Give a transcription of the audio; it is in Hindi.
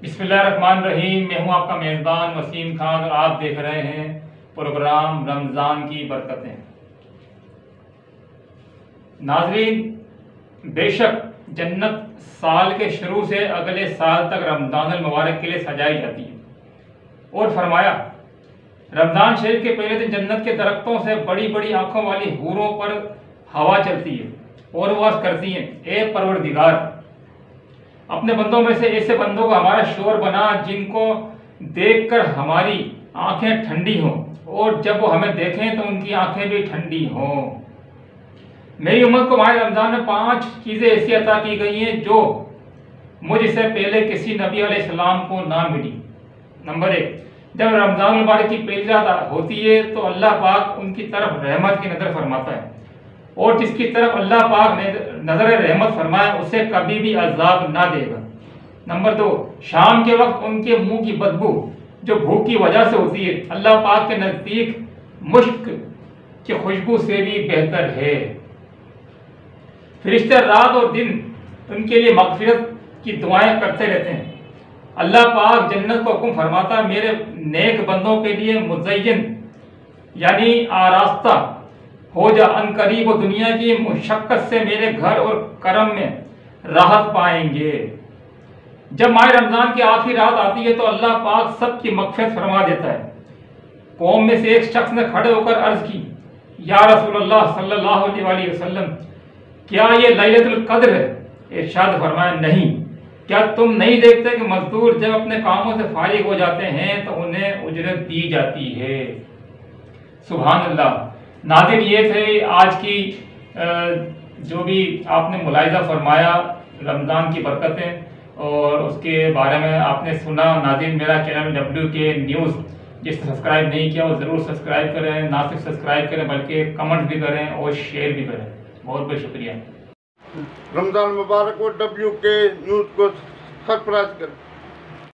बिस्मिल्लाहिर्रहमानिर्रहीम। मैं हूं आपका मेज़बान वसीम खान और आप देख रहे हैं प्रोग्राम रमज़ान की बरकतें। नाज़रीन, बेशक जन्नत साल के शुरू से अगले साल तक रमज़ानुल मुबारक के लिए सजाई जाती है और फरमाया, रमज़ान शरीफ के पहले दिन जन्नत के दरख्तों से बड़ी बड़ी आंखों वाली हूरों पर हवा चलती है और वो अर्ज़ करती हैं, ए परवरदिगार, अपने बंदों में से ऐसे बंदों को हमारा शोर बना जिनको देखकर हमारी आंखें ठंडी हों और जब वो हमें देखें तो उनकी आंखें भी ठंडी हों। मेरी उम्मत को माह रमज़ान में 5 चीज़ें ऐसी अता की गई हैं जो मुझसे पहले किसी नबी अलैहिस्सलाम को ना मिली। नंबर 1, जब रमज़ान मुबारक की पहली रात होती है तो अल्लाह पाक उनकी तरफ रहमत की नज़र फरमाता है और जिसकी तरफ अल्लाह पाक ने नज़र रहमत फरमाए उसे कभी भी अज़ाब ना देगा। नंबर 2, शाम के वक्त उनके मुंह की बदबू जो भूख की वजह से होती है अल्लाह पाक के नज़दीक मुश्क की खुशबू से भी बेहतर है। फरिश्ते रात और दिन उनके लिए मग़फ़िरत की दुआएं करते रहते हैं। अल्लाह पाक जन्नत को हुक्म फरमाता, मेरे नेक बंदों के लिए मुज़य्यन यानी आरास्ता हो जा, अनकरीब और दुनिया की मुशक्क़त से मेरे घर और करम में राहत पाएंगे। जब माह रमज़ान की आखिरी रात आती है तो अल्लाह पाक सबकी मग़फ़िरत फरमा देता है। कौम में से एक शख्स ने खड़े होकर अर्ज़ की, या रसूलल्लाह सल्लल्लाहु अलैहि वसल्लम, क्या ये लैलतुल क़द्र है? इरशाद फरमाया, नहीं। क्या तुम नहीं देखते कि मजदूर जब अपने कामों से फारिग हो जाते हैं तो उन्हें उजरत दी जाती है? सुभान अल्लाह। नाज़रीन, ये थे आज की जो भी आपने मुलाहिज़ा फरमाया रमज़ान की बरकतें और उसके बारे में आपने सुना। नाज़रीन, मेरा चैनल WK न्यूज़ जिसने सब्सक्राइब नहीं किया वो ज़रूर सब्सक्राइब करें। ना सिर्फ सब्सक्राइब करें बल्कि कमेंट भी करें और शेयर भी करें। बहुत बहुत शुक्रिया। रमज़ान मुबारक को WK न्यूज़ को सब्सक्राइब करें।